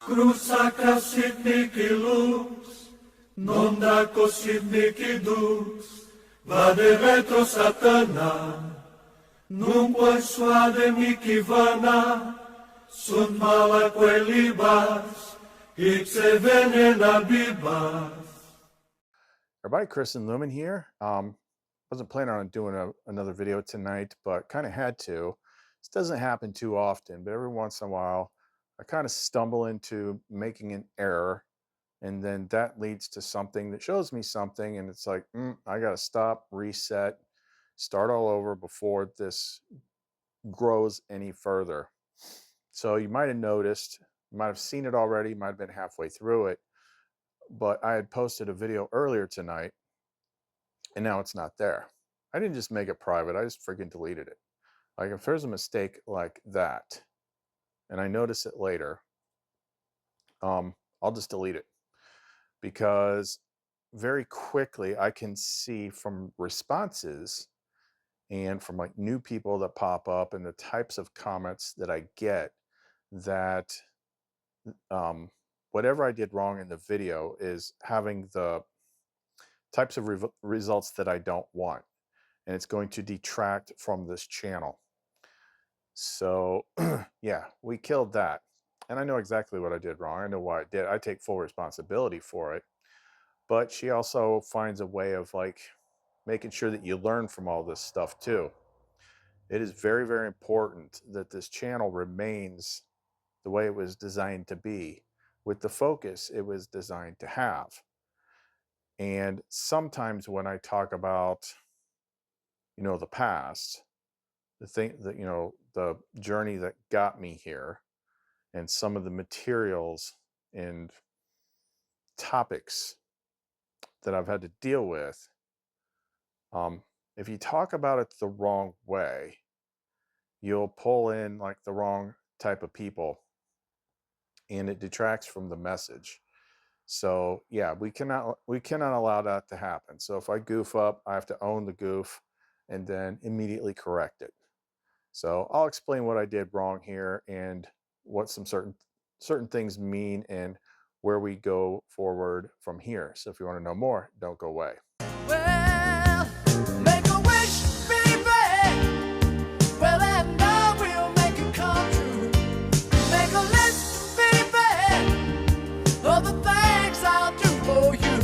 Cruza cassitniki luz, non da cositniki dus, vade retro satana, non puoi suade miki vana, sunt mala quelibas, ipse venena bibas. Everybody, Chris and Lumen here. Wasn't planning on doing another video tonight, but kind of had to. This doesn't happen too often, but every once in a while, I kind of stumble into making an error, and then that leads to something that shows me something, and it's like, I got to stop, reset, start all over before this grows any further. So you might have noticed, you might have seen it already, might have been halfway through it, but I had posted a video earlier tonight and now it's not there. I didn't just make it private, I just freaking deleted it. Like if there's a mistake like that and I notice it later, I'll just delete it, because very quickly I can see from responses and from like new people that pop up and the types of comments that I get that whatever I did wrong in the video is having the types of results that I don't want, and it's going to detract from this channel. So yeah, we killed that. And I know exactly what I did wrong. I know why I did. I take full responsibility for it. But she also finds a way of like making sure that you learn from all this stuff too. It is very, very important that this channel remains the way it was designed to be, with the focus it was designed to have. And sometimes when I talk about, the past, the thing that, the journey that got me here, and some of the materials and topics that I've had to deal with, if you talk about it the wrong way, you'll pull in like the wrong type of people and it detracts from the message. So yeah, we cannot allow that to happen. So if I goof up, I have to own the goof and then immediately correct it. So I'll explain what I did wrong here and what some certain things mean and where we go forward from here. So if you want to know more, don't go away. Well, make a wish, baby. Well, and I will make it come true. Make a list, baby, of the things I'll do for you.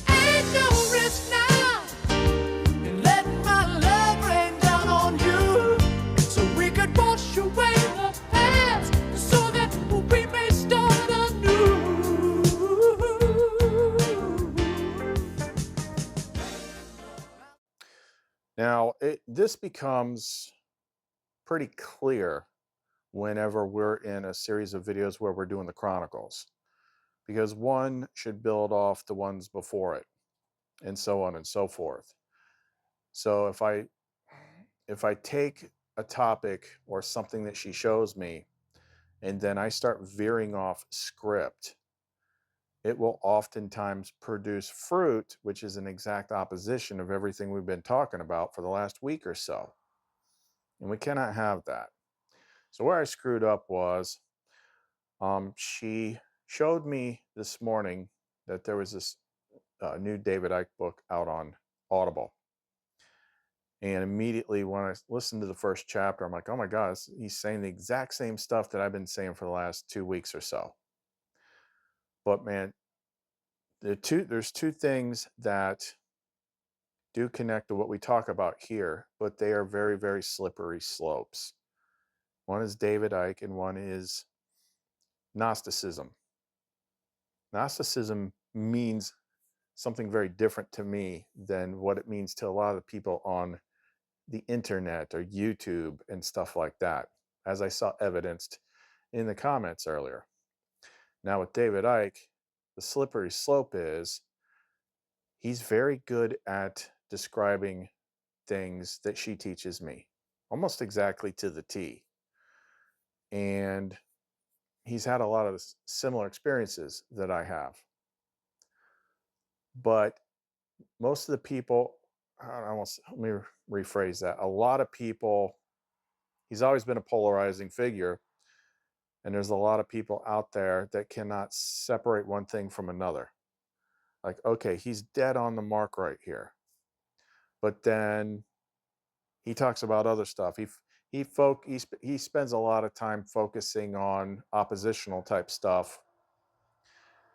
Ain't no risk now in letting my love rain down on you, so we could wash away the past, so that we may start anew. Now, this becomes pretty clear whenever we're in a series of videos where we're doing the chronicles, because one should build off the ones before it, and so on and so forth. So if I take a topic or something that she shows me and then I start veering off script, it will oftentimes produce fruit, which is an exact opposition of everything we've been talking about for the last week or so. And we cannot have that. So where I screwed up was, she showed me this morning that there was this new David Icke book out on Audible. And immediately when I listened to the first chapter, I'm like, oh my God, he's saying the exact same stuff that I've been saying for the last 2 weeks or so. But man, there's two things that do connect to what we talk about here, but they are very, very slippery slopes. One is David Icke and one is Gnosticism. Gnosticism means something very different to me than what it means to a lot of the people on the internet or YouTube and stuff like that, as I saw evidenced in the comments earlier. Now with David Icke, the slippery slope is he's very good at describing things that she teaches me, almost exactly to the T. And he's had a lot of similar experiences that I have. But most of the people, let me rephrase that. A lot of people, he's always been a polarizing figure. And there's a lot of people out there that cannot separate one thing from another. Like, okay, he's dead on the mark right here. But then he talks about other stuff. He spends a lot of time focusing on oppositional type stuff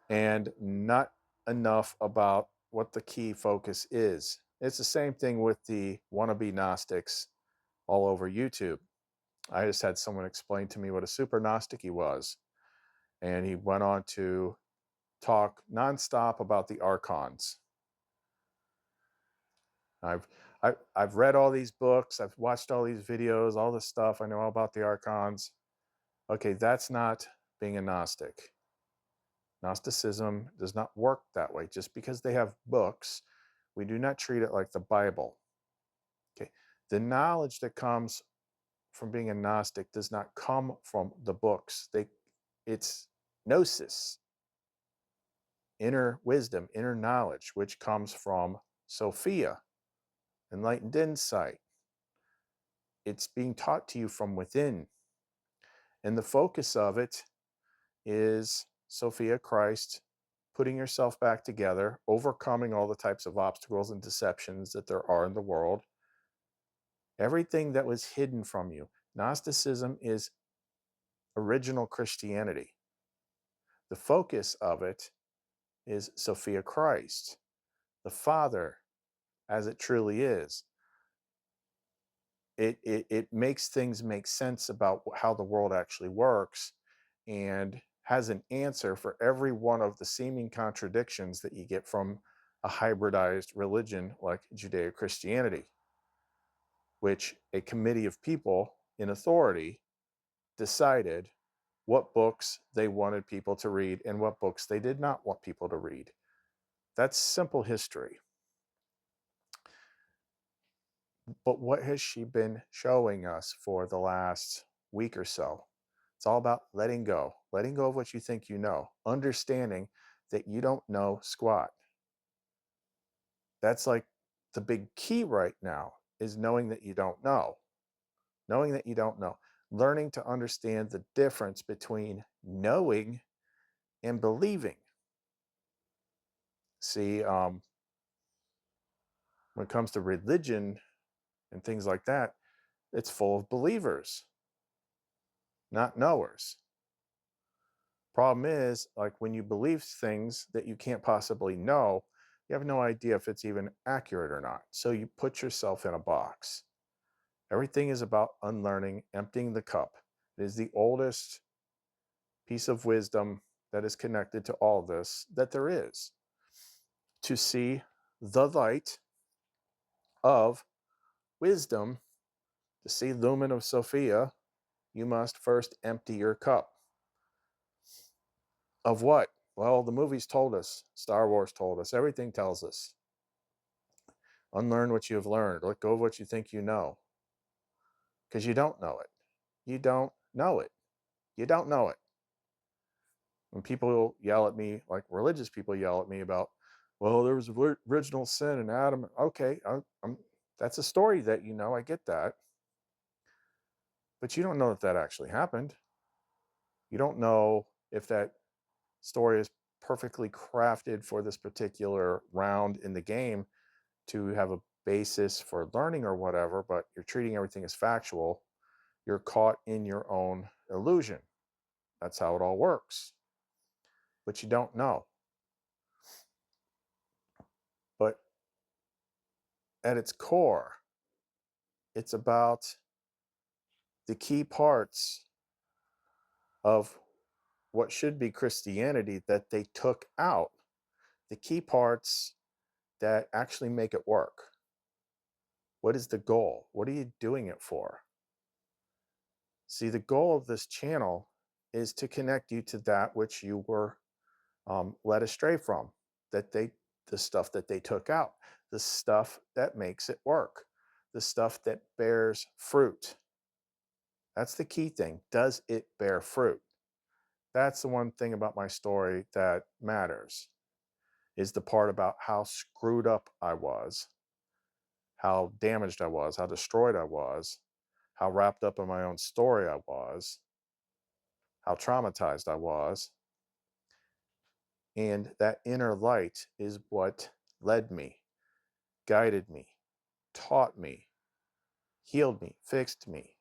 and not enough about what the key focus is. It's the same thing with the wannabe Gnostics all over YouTube. I just had someone explain to me what a super Gnostic he was, and he went on to talk nonstop about the archons. I've I've read all these books, I've watched all these videos, all this stuff. I know all about the archons. Okay, that's not being a Gnostic. Gnosticism does not work that way. Just because they have books, we do not treat it like the Bible. Okay, the knowledge that comes from being a Gnostic does not come from the books. It's gnosis, inner wisdom, inner knowledge, which comes from Sophia, enlightened insight. It's being taught to you from within. And the focus of it is Sophia, Christ, putting yourself back together, overcoming all the types of obstacles and deceptions that there are in the world. Everything that was hidden from you. Gnosticism is original Christianity. The focus of it is Sophia Christ, the Father, as it truly is. It makes things make sense about how the world actually works, and has an answer for every one of the seeming contradictions that you get from a hybridized religion like Judeo-Christianity, which a committee of people in authority decided what books they wanted people to read and what books they did not want people to read. That's simple history. But what has she been showing us for the last week or so? It's all about letting go of what you think you know, understanding that you don't know squat. That's like the big key right now, is knowing that you don't know, knowing that you don't know, learning to understand the difference between knowing and believing. See, when it comes to religion and things like that, it's full of believers, not knowers. Problem is, like, when you believe things that you can't possibly know, you have no idea if it's even accurate or not. So you put yourself in a box. Everything is about unlearning, emptying the cup. It is the oldest piece of wisdom that is connected to all this that there is. To see the light of wisdom, to see Lumen of Sophia, you must first empty your cup. Of what? Well, the movies told us, Star Wars told us, everything tells us. Unlearn what you have learned. Let go of what you think you know. Because you don't know it. You don't know it. You don't know it. When people yell at me, like religious people yell at me about, well, there was original sin in Adam. Okay, that's a story that you know. I get that. But you don't know if that actually happened. You don't know if that story is perfectly crafted for this particular round in the game to have a basis for learning or whatever, but you're treating everything as factual. You're caught in your own illusion. That's how it all works. But you don't know. But at its core, it's about the key parts of what should be Christianity that they took out, the key parts that actually make it work. What is the goal? What are you doing it for? See, the goal of this channel is to connect you to that which you were led astray from, the stuff that they took out, the stuff that makes it work, the stuff that bears fruit. That's the key thing. Does it bear fruit? That's the one thing about my story that matters, is the part about how screwed up I was, how damaged I was, how destroyed I was, how wrapped up in my own story I was. how traumatized I was. And that inner light is what led me, guided me, taught me, healed me, fixed me,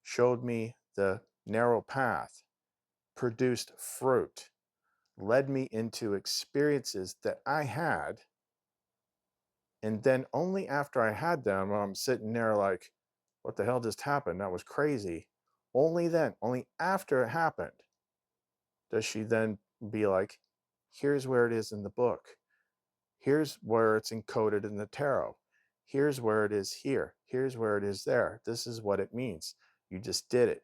showed me the narrow path, produced fruit, led me into experiences that I had. And then only after I had them, I'm sitting there like, what the hell just happened? That was crazy. Only then, only after it happened, does she then be like, here's where it is in the book. Here's where it's encoded in the tarot. Here's where it is here. Here's where it is there. This is what it means. You just did it.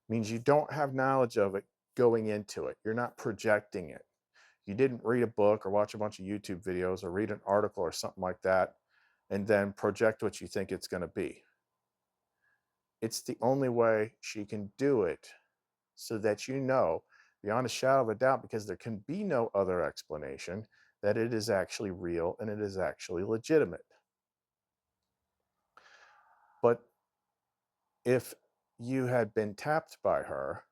Means you don't have knowledge of it going into it. You're not projecting it. You didn't read a book or watch a bunch of YouTube videos or read an article or something like that and then project what you think it's going to be. It's the only way she can do it so that you know beyond a shadow of a doubt, because there can be no other explanation, that it is actually real and it is actually legitimate. But if you had been tapped by her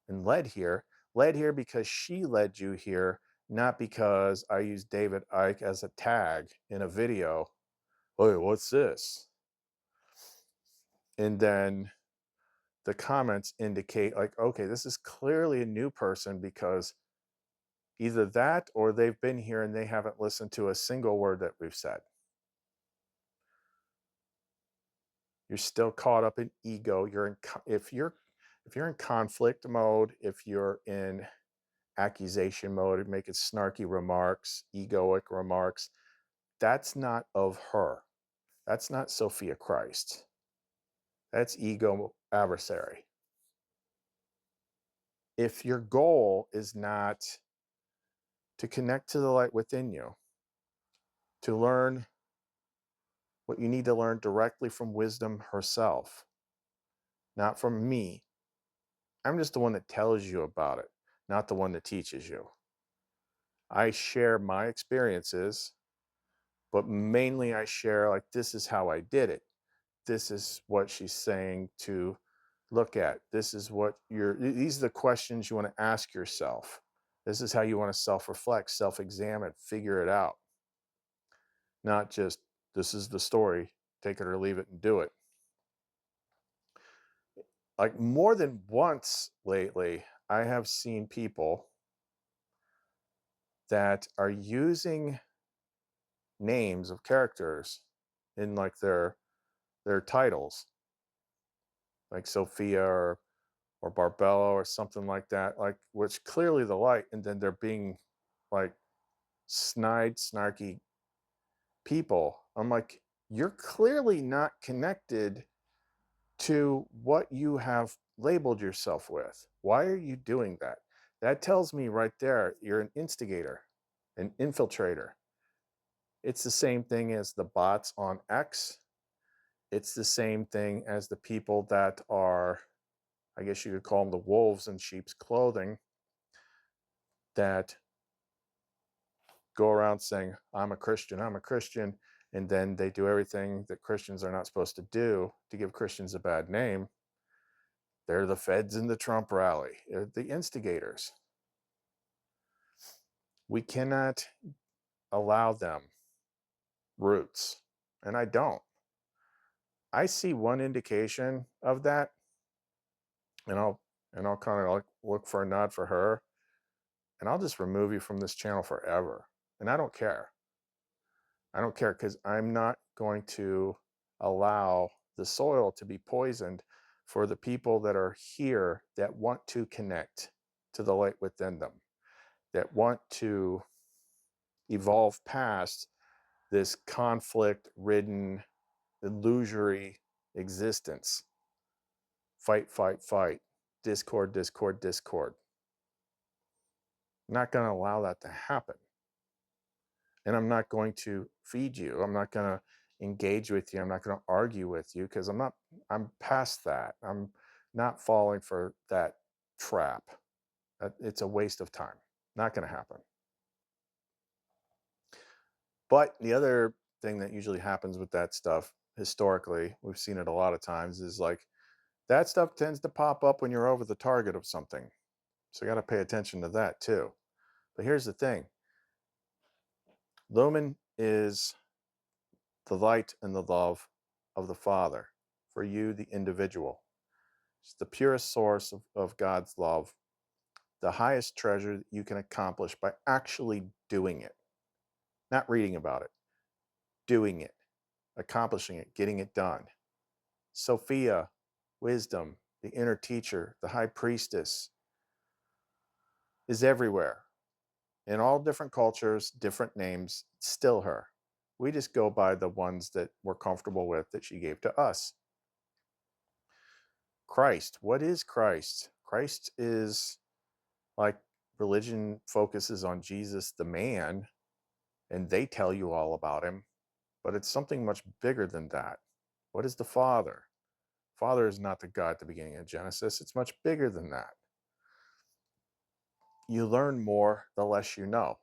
and led here because she led you here, not because I used David Icke as a tag in a video. Hey, what's this? And then the comments indicate like, okay, this is clearly a new person because either that or they've been here and they haven't listened to a single word that we've said. You're still caught up in ego. If you're in conflict mode, if you're in accusation mode, making snarky remarks, egoic remarks, that's not of her. That's not Sophia Christ. That's ego adversary. If your goal is not to connect to the light within you, to learn what you need to learn directly from wisdom herself, not from me. I'm just the one that tells you about it, not the one that teaches you. I share my experiences, but mainly I share like, this is how I did it. This is what she's saying to look at. This is what these are the questions you want to ask yourself. This is how you want to self-reflect, self-examine, figure it out. Not just, this is the story, take it or leave it and do it. Like more than once lately, I have seen people that are using names of characters in like their titles, like Sophia or Barbella or something like that, like which clearly the light, and then they're being like snide, snarky people. I'm like, you're clearly not connected to what you have labeled yourself with. Why are you doing that? That tells me right there, you're an instigator, an infiltrator. It's the same thing as the bots on X. It's the same thing as the people that are, I guess you could call them the wolves in sheep's clothing, that go around saying, I'm a Christian, and then they do everything that Christians are not supposed to do to give Christians a bad name. They're the feds in the Trump rally. They're the instigators. We cannot allow them roots, and I don't. I see one indication of that, and I'll kind of like look for a nod for her, and I'll just remove you from this channel forever. And I don't care. I don't care because I'm not going to allow the soil to be poisoned for the people that are here that want to connect to the light within them, that want to evolve past this conflict ridden, illusory existence. Fight, fight, fight. Discord, discord, discord. I'm not going to allow that to happen. And I'm not going to feed you. I'm not going to engage with you. I'm not going to argue with you because I'm past that. I'm not falling for that trap. It's a waste of time. Not going to happen. But the other thing that usually happens with that stuff, historically, we've seen it a lot of times, is like That stuff tends to pop up when you're over the target of something. So you got to pay attention to that too. But here's the thing. Lumen is the light and the love of the Father for you, the individual. It's the purest source of God's love, the highest treasure that you can accomplish by actually doing it, not reading about it, doing it, accomplishing it, getting it done. Sophia, wisdom, the inner teacher, the high priestess, is everywhere. In all different cultures, different names, it's still her. We just go by the ones that we're comfortable with that she gave to us. Christ. What is Christ? Christ is like religion focuses on Jesus, the man, and they tell you all about him, but it's something much bigger than that. What is the Father? Father is not the God at the beginning of Genesis. It's much bigger than that. You learn more the less you know.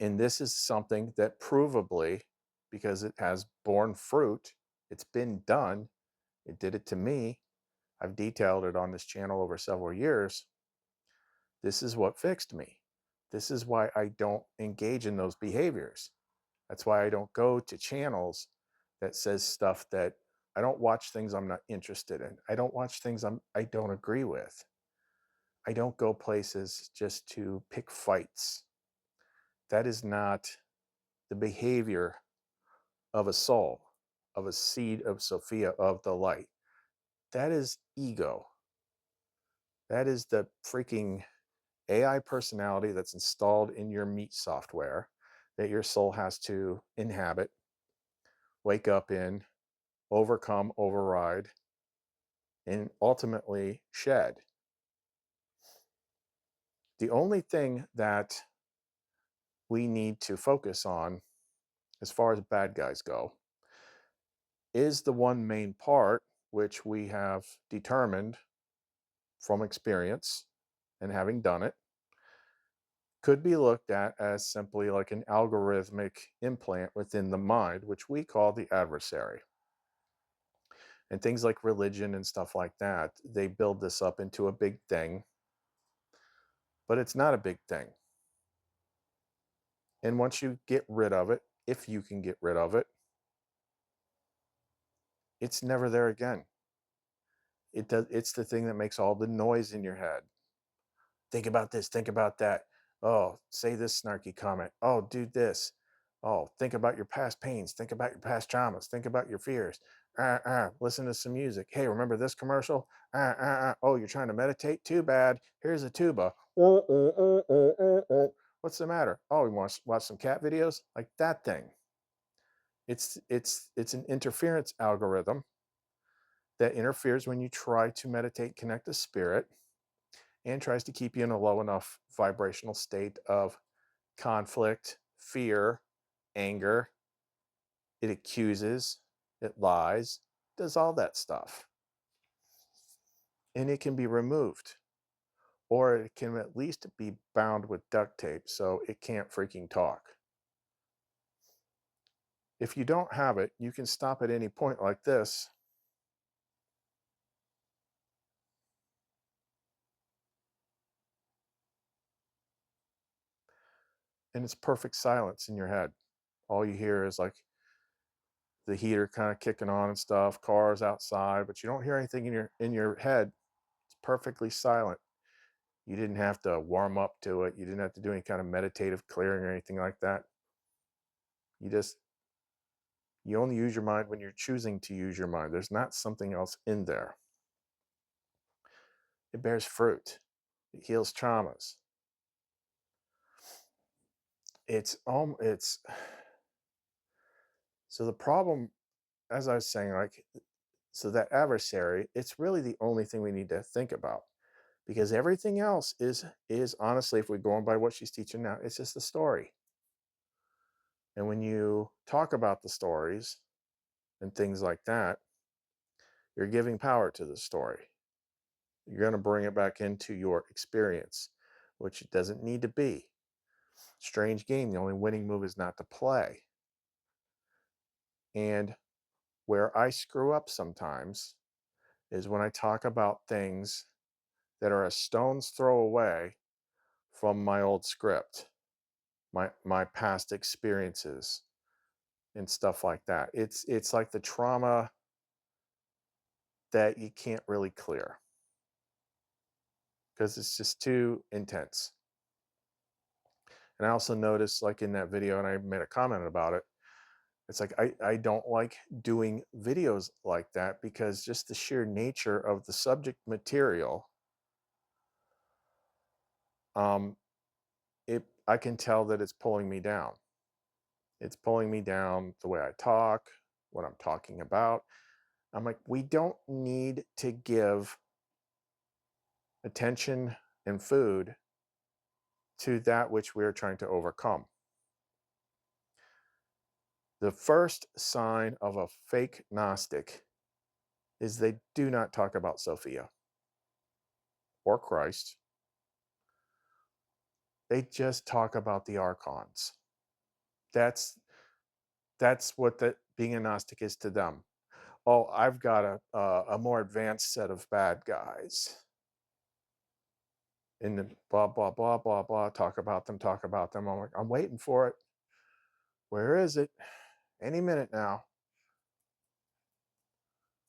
And this is something that provably, because it has borne fruit, it's been done. It did it to me. I've detailed it on this channel over several years. This is what fixed me. This is why I don't engage in those behaviors. That's why I don't go to channels that says stuff that I don't watch things I'm not interested in. I don't watch things I don't agree with. I don't go places just to pick fights. That is not the behavior of a soul, of a seed of Sophia, of the light. That is ego. That is the freaking AI personality that's installed in your meat software that your soul has to inhabit, wake up in, overcome, override, and ultimately shed. The only thing that we need to focus on as far as bad guys go is the one main part which we have determined from experience and having done it could be looked at as simply like an algorithmic implant within the mind, which we call the adversary. And things like religion and stuff like that, they build this up into a big thing, but it's not a big thing. And once you get rid of it, if you can get rid of it, it's never there again. It's the thing that makes all the noise in your head. Think about this, think about that. Oh, say this snarky comment. Oh, do this. Oh, think about your past pains. Think about your past traumas. Think about your fears. Listen to some music. Hey, remember this commercial? Oh, you're trying to meditate? Too bad. Here's a tuba. What's the matter? Oh, you want to watch some cat videos? Like that thing. It's an interference algorithm that interferes when you try to meditate, connect to spirit, and tries to keep you in a low enough vibrational state of conflict, fear, anger. It accuses, it lies, does all that stuff. And it can be removed, or it can at least be bound with duct tape so it can't freaking talk. If you don't have it, you can stop at any point like this. And it's perfect silence in your head. All you hear is like the heater kind of kicking on and stuff, cars outside, but you don't hear anything in your head. It's perfectly silent. You didn't have to warm up to it. You didn't have to do any kind of meditative clearing or anything like that. You only use your mind when you're choosing to use your mind. There's not something else in there. It bears fruit. It heals traumas. It's so the problem, as I was saying, like, so that adversary, it's really the only thing we need to think about, because everything else is honestly, if we're going by what she's teaching now, it's just a story. And when you talk about the stories and things like that, you're giving power to the story. You're going to bring it back into your experience, which it doesn't need to be. Strange game. The only winning move is not to play. And Where I screw up sometimes is when I talk about things that are a stone's throw away from my old script, my past experiences and stuff like that. It's like the trauma that you can't really clear because it's just too intense. And I also noticed, like in that video, and I made a comment about it, it's like I don't like doing videos like that because just the sheer nature of the subject material, um, I can tell that it's pulling me down. It's pulling me down the way I talk, what I'm talking about. I'm like, we don't need to give attention and food to that which we are trying to overcome. The first sign of a fake Gnostic is they do not talk about Sophia or Christ. They just talk about the archons. That's that's what being a Gnostic is to them. Oh, I've got a more advanced set of bad guys. And then blah blah blah blah blah. Talk about them. Talk about them. I'm like, I'm waiting for it. Where is it? Any minute now.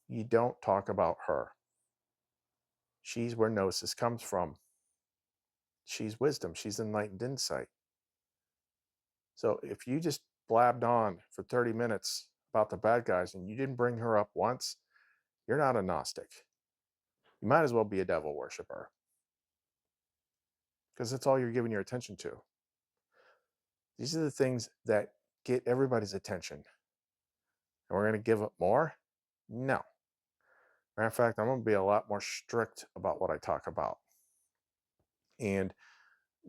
You don't talk about her. She's where gnosis comes from. She's wisdom. She's enlightened insight. So if you just blabbed on for 30 minutes about the bad guys and you didn't bring her up once, you're not a Gnostic. You might as well be a devil worshiper because that's all you're giving your attention to. These are the things that get everybody's attention. And we're going to give up more? No. Matter of fact, I'm going to be a lot more strict about what I talk about. And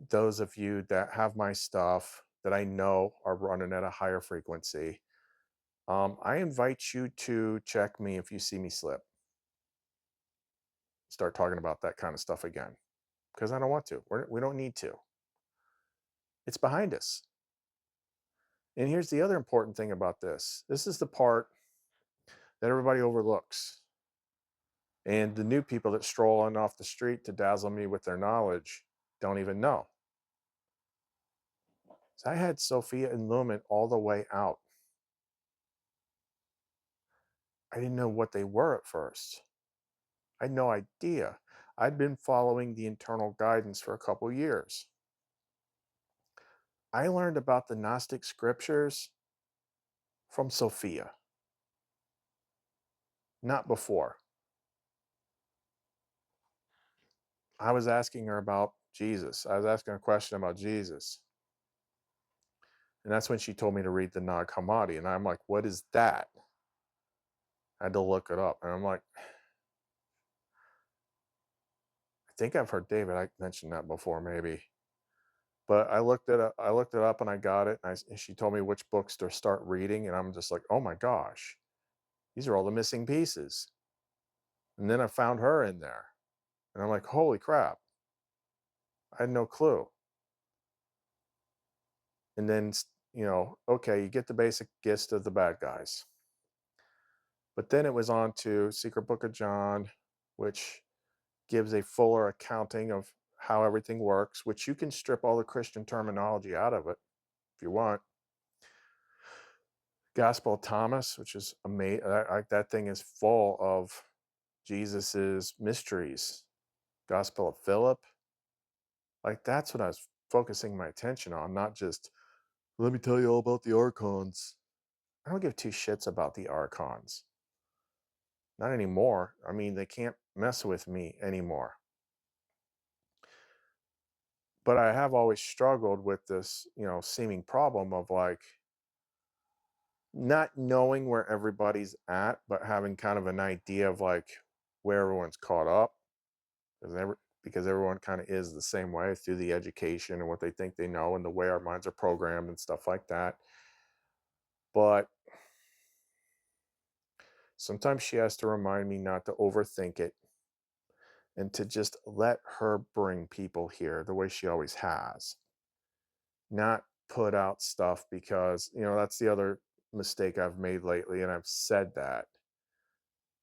those of you that have my stuff that I know are running at a higher frequency, I invite you to check me if you see me slip. Start talking about that kind of stuff again because I don't want to. We don't need to. It's behind us. And here's the other important thing about this. This is the part that everybody overlooks. And the new people that stroll on off the street to dazzle me with their knowledge don't even know. So I had Sophia and Lumen all the way out. I didn't know what they were at first. I had no idea. I'd been following the internal guidance for a couple years. I learned about the Gnostic scriptures from Sophia, not before. I was asking her about Jesus. I was asking her a question about Jesus. And that's when she told me to read the Nag Hammadi. And I'm like, what is that? I had to look it up. And I'm like, I think I've heard David, I mentioned that before, maybe. But I looked it up and I got it. And she told me which books to start reading. And I'm just like, oh my gosh, these are all the missing pieces. And then I found her in there. And I'm like, holy crap. I had no clue. And then, okay, you get the basic gist of the bad guys. But then it was on to Secret Book of John, which gives a fuller accounting of how everything works, which you can strip all the Christian terminology out of it if you want. Gospel of Thomas, which is amazing. That thing is full of Jesus's mysteries. Gospel of Philip. Like that's what I was focusing my attention on, not just, let me tell you all about the archons. I don't give two shits about the archons. Not anymore. I mean, they can't mess with me anymore. But I have always struggled with this, seeming problem of like not knowing where everybody's at, but having kind of an idea of like where everyone's caught up. Because everyone kind of is the same way through the education and what they think they know and the way our minds are programmed and stuff like that. But sometimes she has to remind me not to overthink it and to just let her bring people here the way she always has. Not put out stuff because, that's the other mistake I've made lately, and I've said that,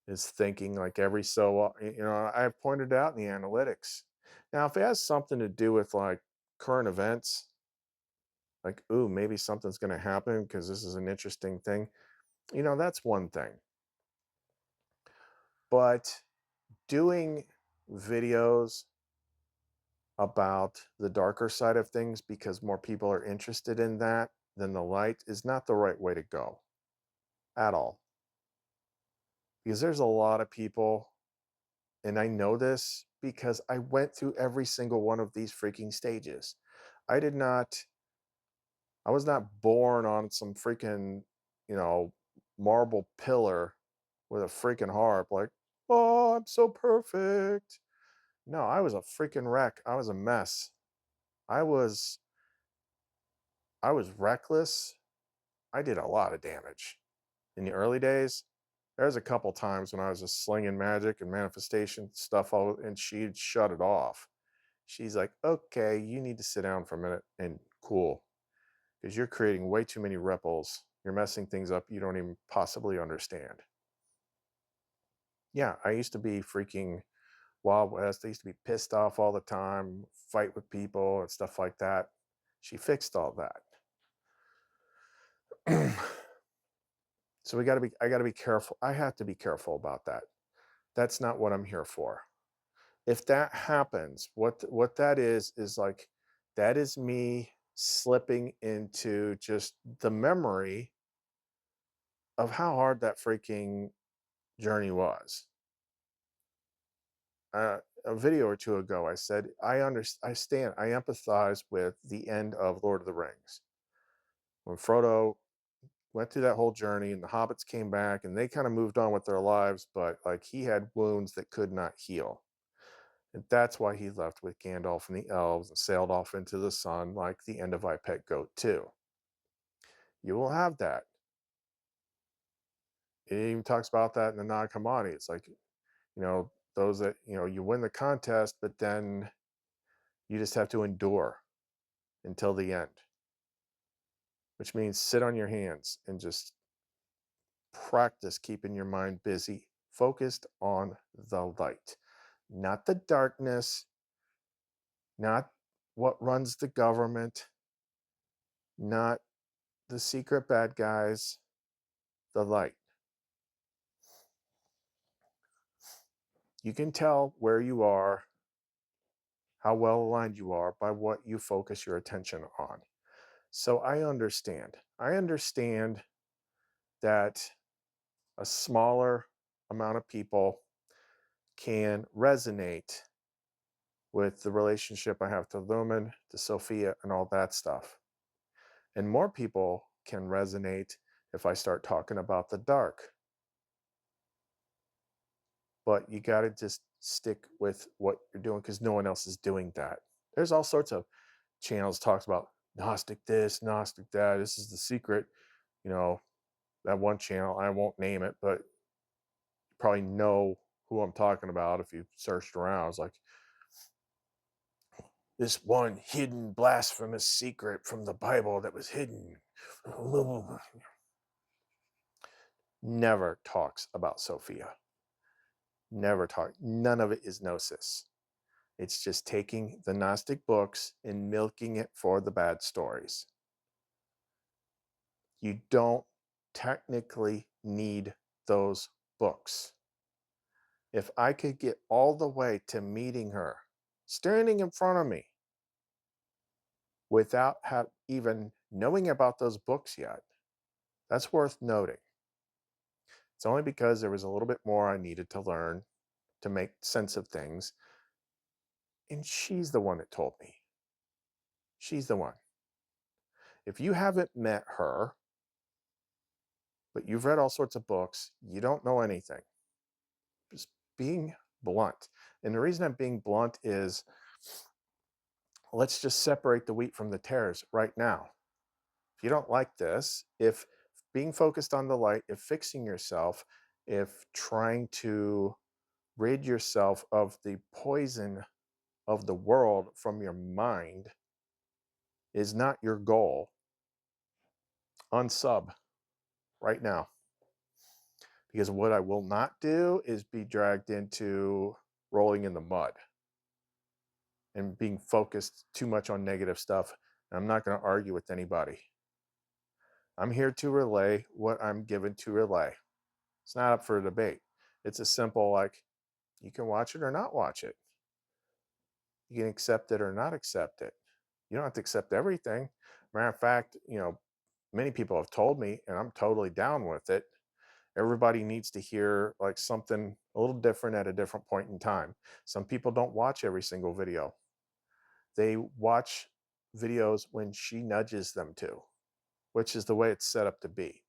is thinking like every I've pointed out in the analytics. Now, if it has something to do with like current events, like, ooh, maybe something's going to happen because this is an interesting thing, that's one thing. But doing videos about the darker side of things because more people are interested in that than the light is not the right way to go at all. Because there's a lot of people, and I know this because I went through every single one of these freaking stages. I did not, I was not born on some freaking, you know, marble pillar with a freaking harp, like, oh, I'm so perfect. No, I was a freaking wreck. I was a mess. I was I was reckless. I did a lot of damage. In the early days, there's a couple times when I was just slinging magic and manifestation stuff all, and she'd shut it off. She's like, okay, you need to sit down for a minute and cool, because you're creating way too many ripples. You're messing things up you don't even possibly understand. Yeah, I used to be freaking Wild West. I used to be pissed off all the time, fight with people and stuff like that. She fixed all that. So I got to be careful. I have to be careful about that. That's not what I'm here for. If that happens, what that is like, that is me slipping into just the memory of how hard that freaking journey was. A video or two ago, I said I empathize with the end of Lord of the Rings when Frodo went through that whole journey and the hobbits came back and they kind of moved on with their lives, but like he had wounds that could not heal. And that's why he left with Gandalf and the elves and sailed off into the sun, like the end of I Pet Goat 2. You will have that. It even talks about that in the Nag Hammadi. It's like, those that, you win the contest, but then you just have to endure until the end, which means sit on your hands and just practice keeping your mind busy, focused on the light, not the darkness, not what runs the government, not the secret bad guys, the light. You can tell where you are, how well aligned you are by what you focus your attention on. So I understand. I understand that a smaller amount of people can resonate with the relationship I have to Lumen, to Sophia, and all that stuff. And more people can resonate if I start talking about the dark. But you got to just stick with what you're doing because no one else is doing that. There's all sorts of channels talks about Gnostic this, Gnostic that. This is the secret. You know, that one channel, I won't name it, but you probably know who I'm talking about if you searched around. It's like this one hidden blasphemous secret from the Bible that was hidden. Never talks about Sophia. Never talk. None of it is gnosis. It's just taking the Gnostic books and milking it for the bad stories. You don't technically need those books. If I could get all the way to meeting her, standing in front of me, without even knowing about those books yet, that's worth noting. It's only because there was a little bit more I needed to learn to make sense of things. And she's the one that told me. She's the one. If you haven't met her, but you've read all sorts of books, you don't know anything. Just being blunt. And the reason I'm being blunt is let's just separate the wheat from the tares right now. If you don't like this, if being focused on the light, if fixing yourself, if trying to rid yourself of the poison of the world from your mind is not your goal, unsub. right now. Because what I will not do is be dragged into rolling in the mud and being focused too much on negative stuff. And I'm not going to argue with anybody. I'm here to relay what I'm given to relay. It's not up for debate. It's a simple, like, you can watch it or not watch it. You can accept it or not accept it. You don't have to accept everything. Matter of fact, many people have told me, and I'm totally down with it. Everybody needs to hear like something a little different at a different point in time. Some people don't watch every single video. They watch videos when she nudges them to, which is the way it's set up to be.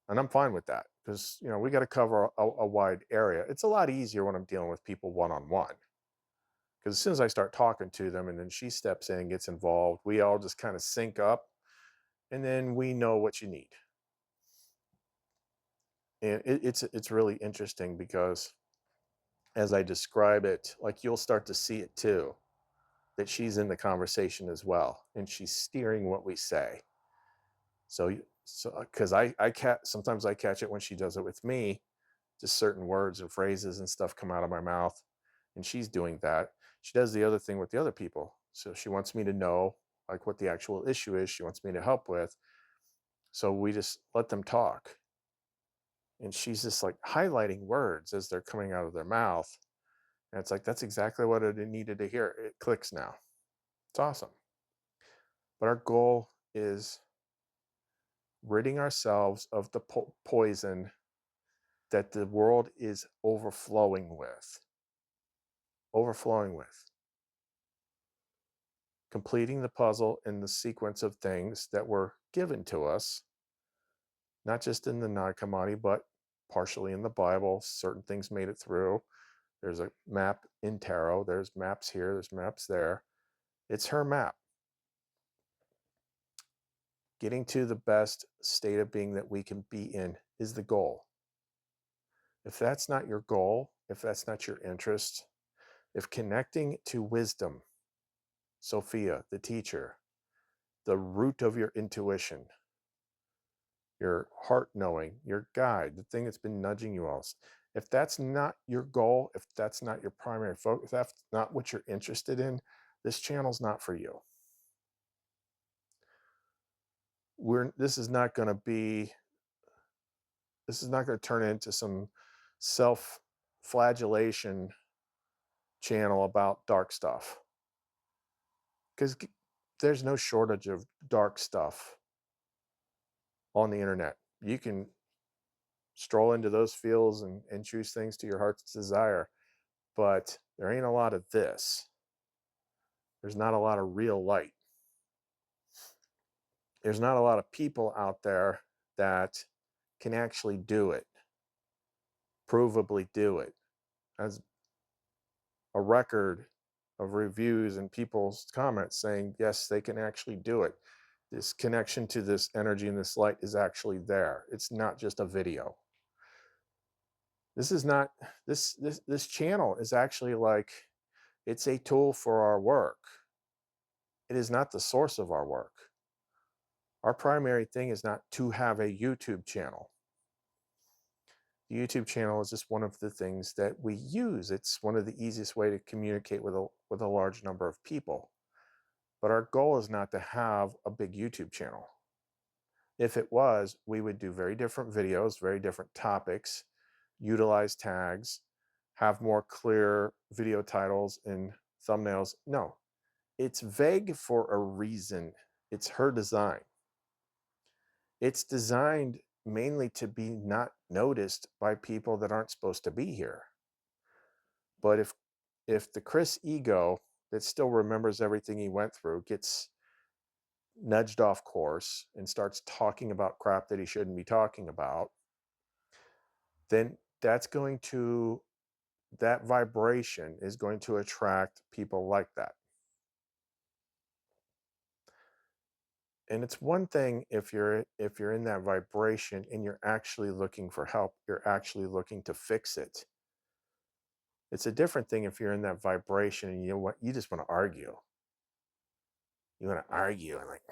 And I'm fine with that because, we got to cover a wide area. It's a lot easier when I'm dealing with people one-on-one. Because as soon as I start talking to them and then she steps in and gets involved, we all just kind of sync up and then we know what you need. And it's really interesting because as I describe it, like you'll start to see it too, that she's in the conversation as well, and she's steering what we say. So because sometimes I catch it when she does it with me, just certain words and phrases and stuff come out of my mouth, and she's doing that. She does the other thing with the other people. So she wants me to know like what the actual issue is. She wants me to help with. So we just let them talk. And she's just like highlighting words as they're coming out of their mouth. And it's like, that's exactly what it needed to hear. It clicks now. It's awesome. But our goal is ridding ourselves of the poison that the world is overflowing with. Completing the puzzle in the sequence of things that were given to us, not just in the Nag Hammadi, but partially in the Bible. Certain things made it through. There's a map in tarot. There's maps here. There's maps there. It's her map. Getting to the best state of being that we can be in is the goal. If that's not your goal, if that's not your interest, if connecting to wisdom, Sophia, the teacher, the root of your intuition, your heart knowing, your guide, the thing that's been nudging you all, if that's not your goal, if that's not your primary focus, if that's not what you're interested in, this channel's not for you. This is not going to turn into some self-flagellation channel about dark stuff, because there's no shortage of dark stuff on the internet. You can stroll into those fields and choose things to your heart's desire, but there ain't a lot of this. There's not a lot of real light. There's not a lot of people out there that can actually do it, provably do it, as a record of reviews and people's comments saying, yes, they can actually do it. This connection to this energy and this light is actually there. It's not just a video. This is not, this channel is actually like, it's a tool for our work. It is not the source of our work. Our primary thing is not to have a YouTube channel. The YouTube channel is just one of the things that we use. It's one of the easiest way to communicate with a large number of people. But our goal is not to have a big YouTube channel. If it was, we would do very different videos, very different topics, utilize tags, have more clear video titles and thumbnails. No, it's vague for a reason. It's her design. It's designed mainly to be not noticed by people that aren't supposed to be here. But if the Chris ego that still remembers everything he went through gets nudged off course and starts talking about crap that he shouldn't be talking about, then that vibration is going to attract people like that. And it's one thing if you're in that vibration and you're actually looking for help, you're actually looking to fix it. It's a different thing if you're in that vibration and you just want to argue. You want to argue and like,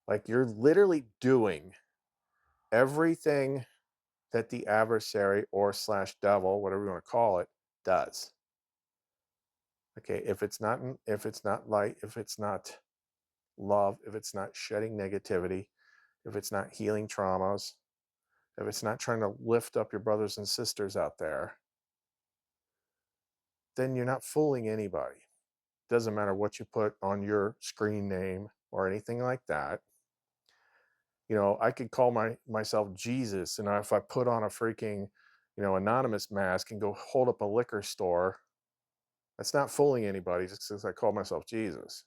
Like you're literally doing everything that the adversary or slash devil, whatever you want to call it, does. Okay, if it's not light, if it's not love, if it's not shedding negativity, if it's not healing traumas, if it's not trying to lift up your brothers and sisters out there, then you're not fooling anybody. Doesn't matter what you put on your screen name or anything like that. I could call myself Jesus, and if I put on a freaking, anonymous mask and go hold up a liquor store, that's not fooling anybody just because I call myself Jesus.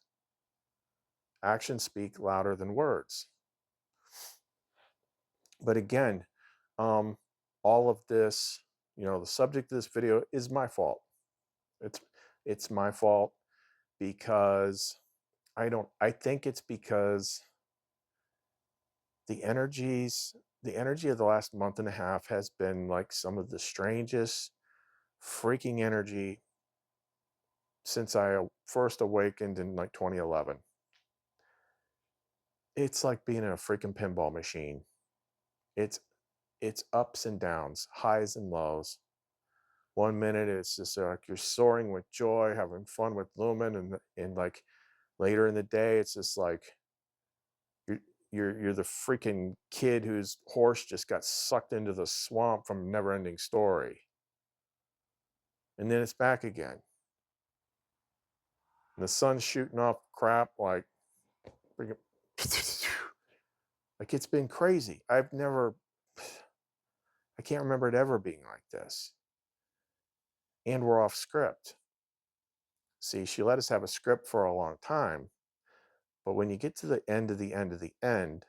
Actions speak louder than words. But again, um, all of this, the subject of this video is my fault. It's it's my fault because I think it's because the energies, the energy of the last month and a half has been like some of the strangest freaking energy since I first awakened in like 2011. It's like being in a freaking pinball machine. It's it's ups and downs, highs and lows. One minute it's just like you're soaring with joy, having fun with Lumen, and like later in the day it's just like you're you're the freaking kid whose horse just got sucked into the swamp from Never Ending Story. And then it's back again. And the sun's shooting off crap like freaking like it's been crazy. I can't remember it ever being like this. And we're off script. See, she let us have a script for a long time, but when you get to the end of the end of the end,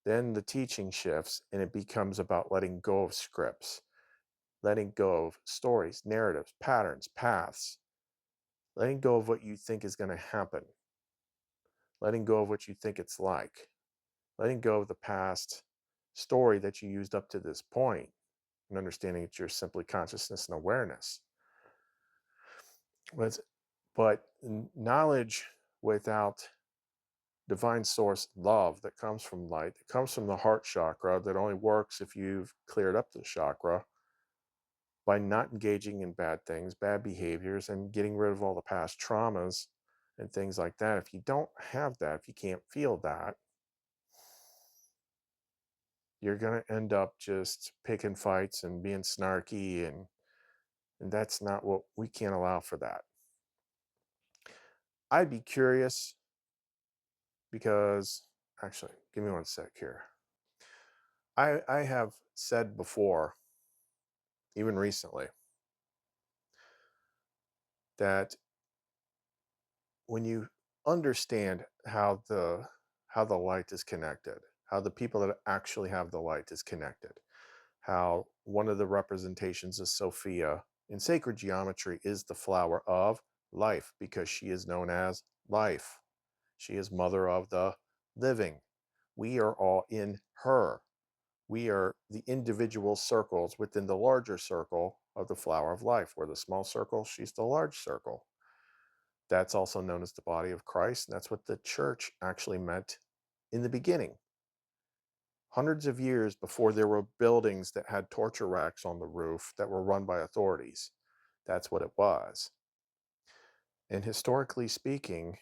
then the teaching shifts and it becomes about letting go of scripts, letting go of stories, narratives, patterns, paths, letting go of what you think is going to happen, letting go of what you think it's like, letting go of the past story that you used up to this point, and understanding that you're simply consciousness and awareness. But knowledge without divine source love that comes from light, that comes from the heart chakra, that only works if you've cleared up the chakra by not engaging in bad things, bad behaviors, and getting rid of all the past traumas and things like that. If you don't have that, if you can't feel that, you're going to end up just picking fights and being snarky, and that's not what we can't allow for that. I'd be curious because actually, give me one sec here. I have said before, even recently, that when you understand how the light is connected, how the people that actually have the light is connected, how one of the representations of Sophia in sacred geometry is the flower of life because she is known as life. She is mother of the living. We are all in her. We are the individual circles within the larger circle of the flower of life. We're the small circle, she's the large circle. That's also known as the body of Christ. And that's what the church actually meant in the beginning. Hundreds of years before there were buildings that had torture racks on the roof that were run by authorities. That's what it was. And historically speaking,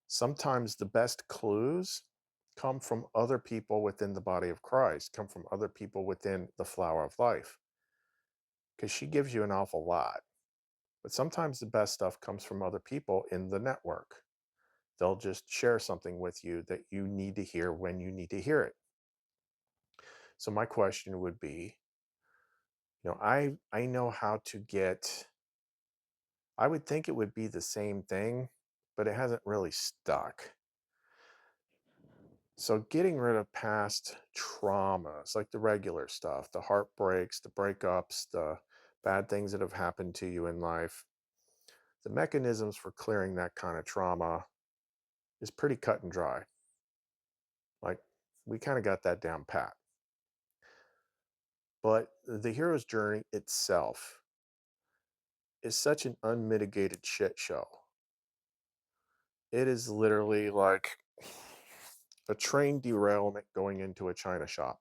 sometimes the best clues come from other people within the body of Christ, come from other people within the flower of life. Because she gives you an awful lot. But sometimes the best stuff comes from other people in the network. They'll just share something with you that you need to hear when you need to hear it. So my question would be, I know how to get, I would think it would be the same thing, but it hasn't really stuck. So getting rid of past traumas, like the regular stuff, the heartbreaks, the breakups, the bad things that have happened to you in life, the mechanisms for clearing that kind of trauma is pretty cut and dry. Like we kind of got that down pat. But the hero's journey itself is such an unmitigated shit show. It is literally like a train derailment going into a china shop.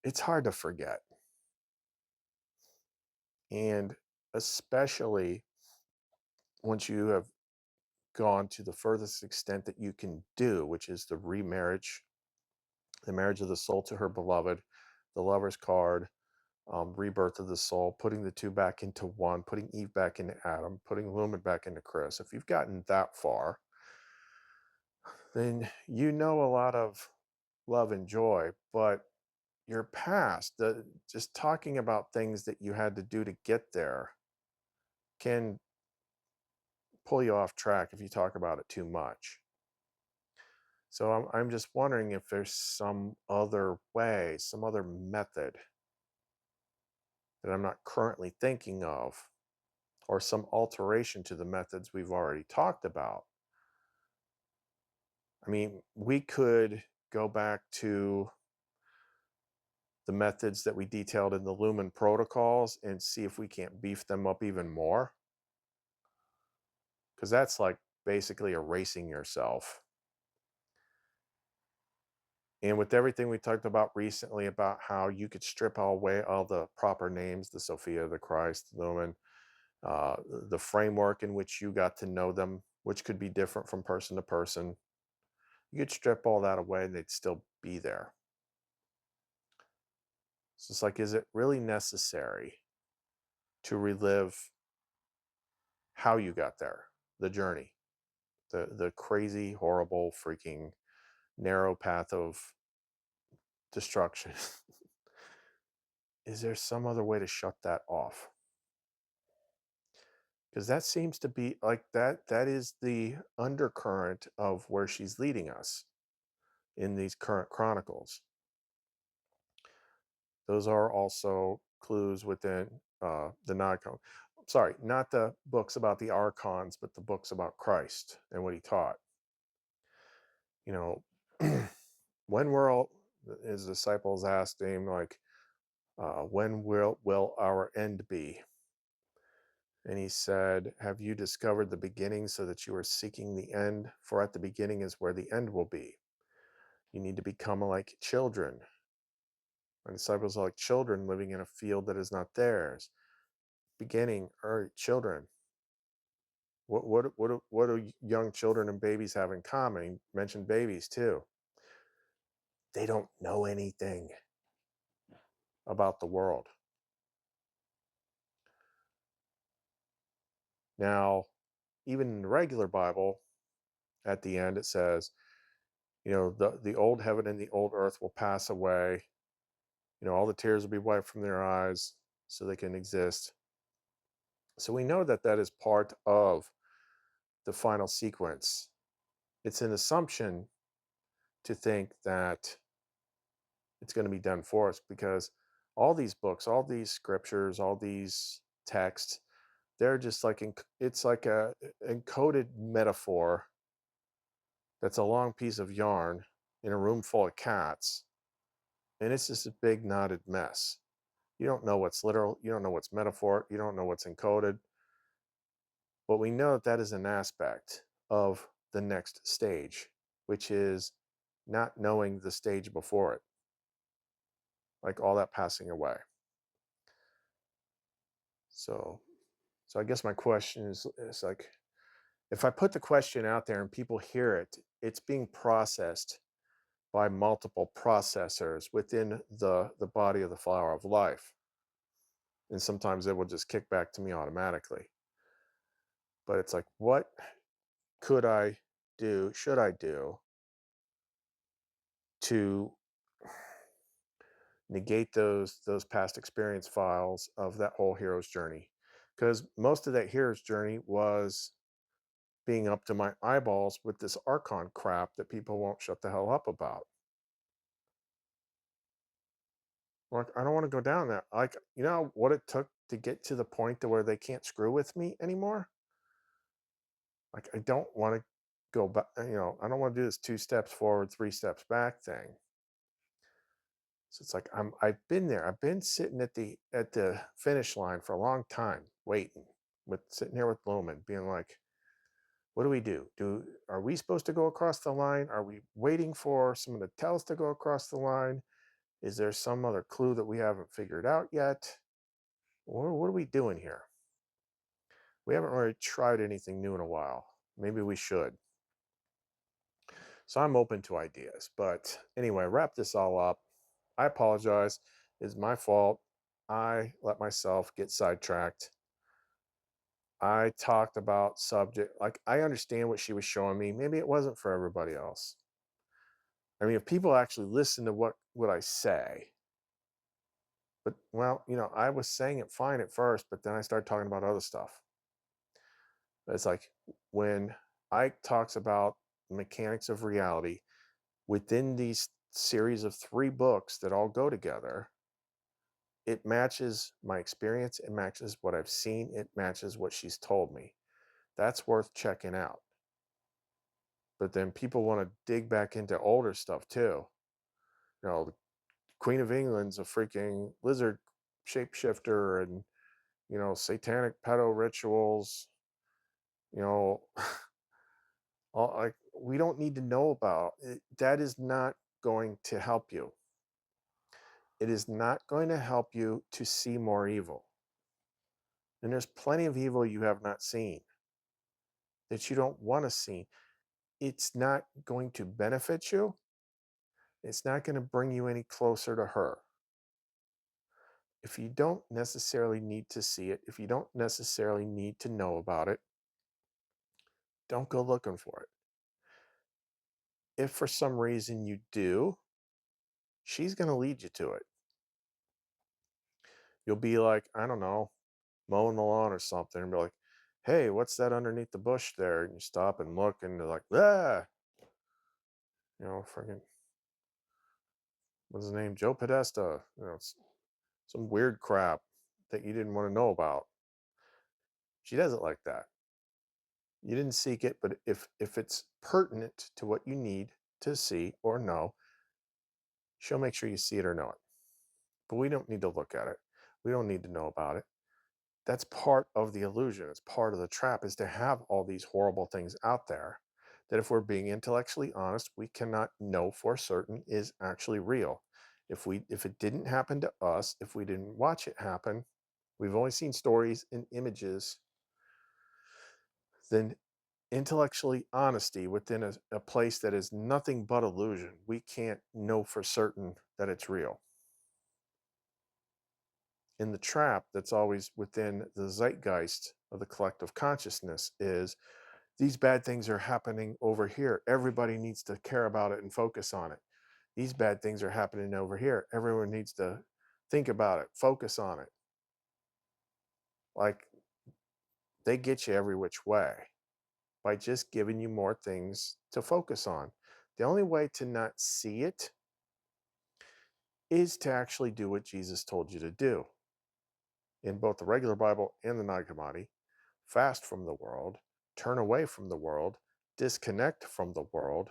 It's hard to forget. And especially once you have gone to the furthest extent that you can do, which is the remarriage, the marriage of the soul to her beloved, the lover's card, rebirth of the soul, putting the two back into one, putting Eve back into Adam, putting Lumen back into Chris. If you've gotten that far, then you know a lot of love and joy, but your past, just talking about things that you had to do to get there can pull you off track if you talk about it too much. So I'm just wondering if there's some other way, some other method that I'm not currently thinking of, or some alteration to the methods we've already talked about. I mean, we could go back to the methods that we detailed in the Lumen protocols and see if we can't beef them up even more. Because that's like basically erasing yourself. And with everything we talked about recently about how you could strip away all the proper names, the Sophia, the Christ, Lumen, the framework in which you got to know them, which could be different from person to person, you could strip all that away and they'd still be there. So it's like, is it really necessary to relive how you got there, the journey, the crazy, horrible, freaking narrow path of destruction? Is there some other way to shut that off? Because that seems to be like that is the undercurrent of where she's leading us in these current chronicles. Those are also clues within the non sorry, not the books about the archons, but the books about Christ and what he taught. You know, when we're all, his disciples asked him, like, when will our end be? And he said, have you discovered the beginning so that you are seeking the end? For at the beginning is where the end will be. You need to become like children. My disciples are like children living in a field that is not theirs. Beginning, or children. What do young children and babies have in common? He mentioned babies too. They don't know anything about the world. Now, even in the regular Bible, at the end it says, you know, the old heaven and the old earth will pass away. You know, all the tears will be wiped from their eyes so they can exist. So we know that that is part of the final sequence. It's an assumption to think that it's going to be done for us because all these books, all these scriptures, all these texts, they're just like, it's like a encoded metaphor that's a long piece of yarn in a room full of cats. And it's just a big knotted mess. You don't know what's literal. You don't know what's metaphor. You don't know what's encoded. But we know that that is an aspect of the next stage, which is not knowing the stage before it, like all that passing away. So I guess my question is like, if I put the question out there and people hear it, it's being processed by multiple processors within the body of the flower of life. And sometimes it will just kick back to me automatically. But it's like, what could I do, should I do to negate those past experience files of that whole hero's journey? Because most of that hero's journey was being up to my eyeballs with this archon crap that people won't shut the hell up about. Like, I don't want to go down that. Like, you know what it took to get to the point to where they can't screw with me anymore? Like, I don't want to go back, you know, I don't want to do this 2 steps forward, 3 steps back thing. So it's like I've been there. I've been sitting at the finish line for a long time, waiting, with sitting here with Lumen, being like, what do we do? Are we supposed to go across the line? Are we waiting for someone to tell us to go across the line? Is there some other clue that we haven't figured out yet? What are we doing here? We haven't really tried anything new in a while. Maybe we should. So I'm open to ideas. But anyway, wrap this all up. I apologize. It's my fault. I let myself get sidetracked. I talked about subject, like I understand what she was showing me. Maybe it wasn't for everybody else. I mean, if people actually listen to what I say, but well, I was saying it fine at first, but then I started talking about other stuff. It's like when Ike talks about mechanics of reality within these series of 3 books that all go together, it matches my experience, it matches what I've seen, it matches what she's told me. That's worth checking out. But then people want to dig back into older stuff too. The Queen of England's a freaking lizard shapeshifter, and satanic pedo rituals. You know, like we don't need to know about it. That is not going to help you. It is not going to help you to see more evil. And there's plenty of evil you have not seen that you don't want to see. It's not going to benefit you. It's not going to bring you any closer to her. If you don't necessarily need to see it, if you don't necessarily need to know about it, don't go looking for it. If for some reason you do, she's going to lead you to it. You'll be like, I don't know, mowing the lawn or something, and be like, hey, what's that underneath the bush there? And you stop and look, and they're like, ah, freaking, what's his name? Joe Podesta. Some weird crap that you didn't want to know about. She does it like that. You didn't seek it, but if it's pertinent to what you need to see or know, she'll make sure you see it or know it. But we don't need to look at it. We don't need to know about it. That's part of the illusion. It's part of the trap, is to have all these horrible things out there that, if we're being intellectually honest, we cannot know for certain is actually real. If it didn't happen to us, if we didn't watch it happen, we've only seen stories and images, then intellectually honesty within a place that is nothing but illusion, we can't know for certain that it's real. In the trap that's always within the zeitgeist of the collective consciousness is, these bad things are happening over here. Everybody needs to care about it and focus on it. These bad things are happening over here. Everyone needs to think about it, focus on it. Like, they get you every which way by just giving you more things to focus on. The only way to not see it is to actually do what Jesus told you to do in both the regular Bible and the Nag Hammadi. Fast from the world, turn away from the world, disconnect from the world.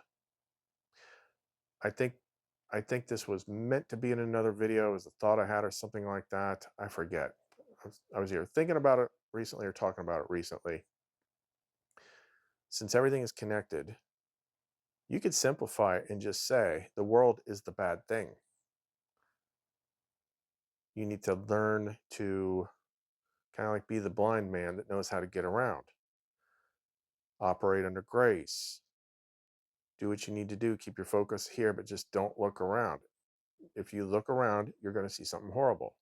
I think this was meant to be in another video. It was a thought I had or something like that. I forget. I was either thinking about it recently or talking about it recently. Since everything is connected, you could simplify it and just say the world is the bad thing. You need to learn to kind of like be the blind man that knows how to get around. Operate under grace. Do what you need to do. Keep your focus here, but just don't look around. If you look around, you're going to see something horrible.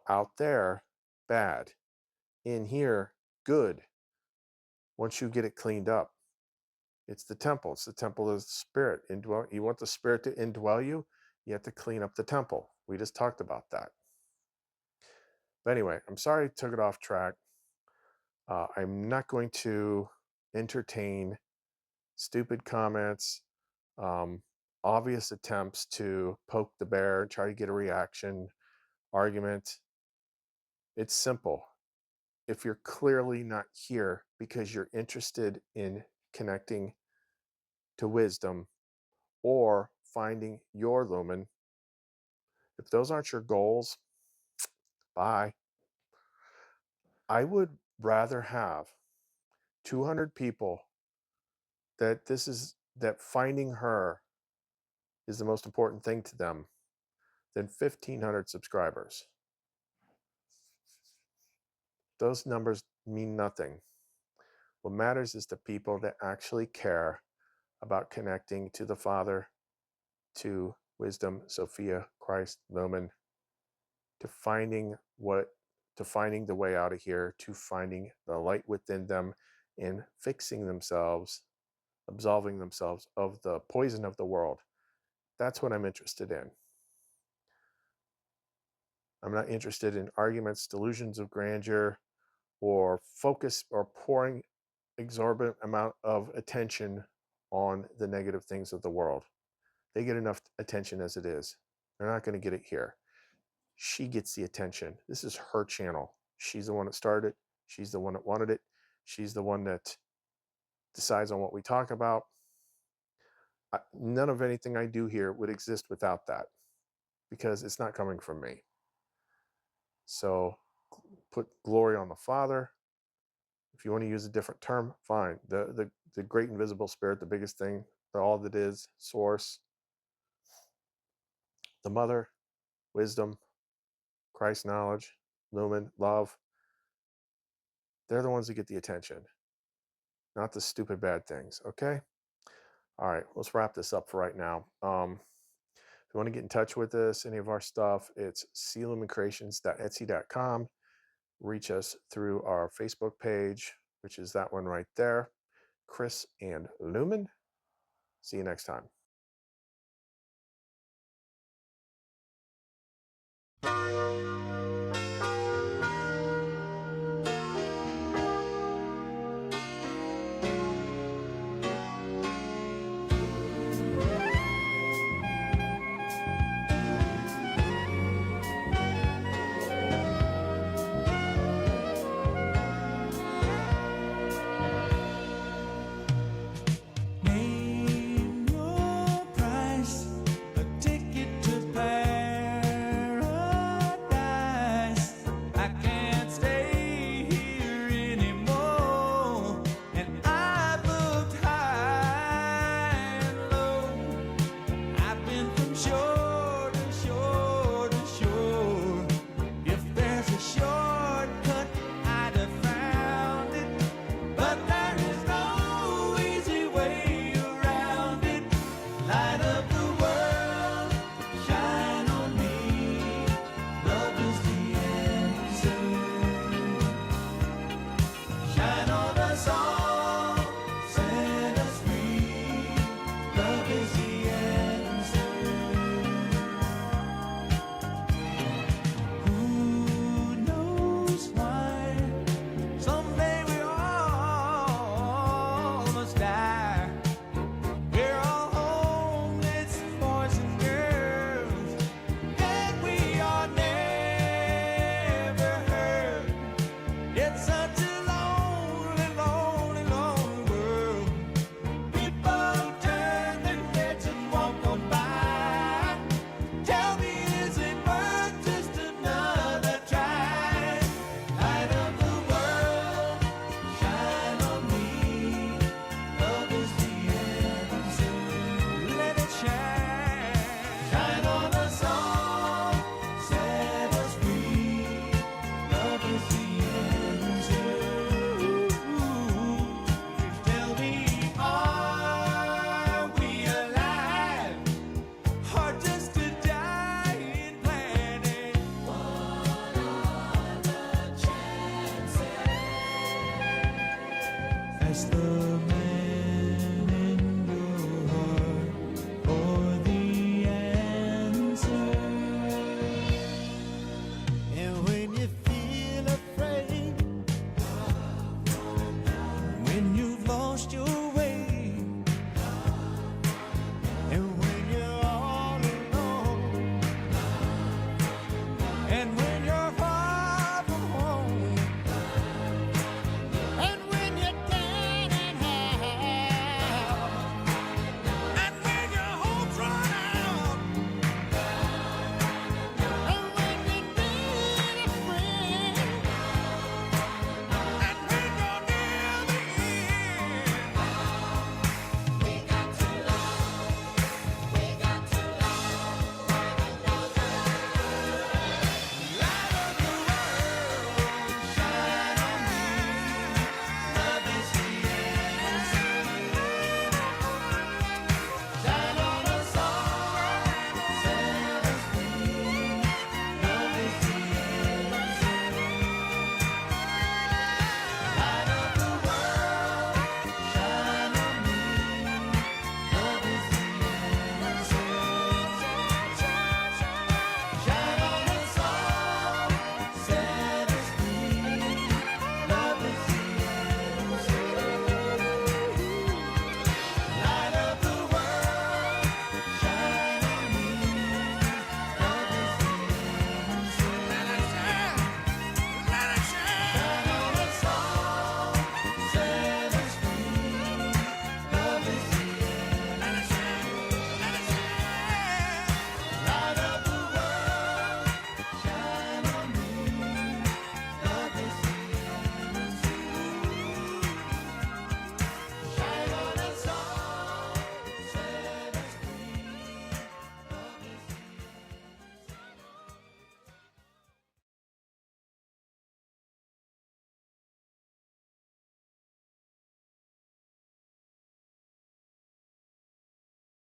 Out there, bad. In here, good. Once you get it cleaned up, it's the temple. It's the temple of the spirit. You want the spirit to indwell you, you have to clean up the temple. We just talked about that. But anyway, I'm sorry I took it off track. I'm not going to entertain stupid comments, obvious attempts to poke the bear and try to get a reaction, argument. It's simple. If you're clearly not here because you're interested in connecting to wisdom or finding your lumen, if those aren't your goals, bye. I would rather have 200 people that finding her is the most important thing to them, than 1,500 subscribers. Those numbers mean nothing. What matters is the people that actually care about connecting to the Father, to wisdom, Sophia, Christ, Lumen, to finding the way out of here, to finding the light within them, and fixing themselves, absolving themselves of the poison of the world. That's what I'm interested in. I'm not interested in arguments, delusions of grandeur, or focus or pouring exorbitant amount of attention on the negative things of the world. They get enough attention as it is. They're not going to get it here. She gets the attention. This is her channel. She's the one that started it. She's the one that wanted it. She's the one that decides on what we talk about. None of anything I do here would exist without that, because it's not coming from me. So put glory on the Father. If you want to use a different term, fine. The great invisible spirit, the biggest thing, all that is, source, the Mother, wisdom, Christ knowledge, lumen, love. They're the ones that get the attention, not the stupid bad things. Okay? All right, let's wrap this up for right now. If you want to get in touch with us, any of our stuff, it's clumencreations.etsy.com. Reach us through our Facebook page, which is that one right there, Chris and Lumen. See you next time.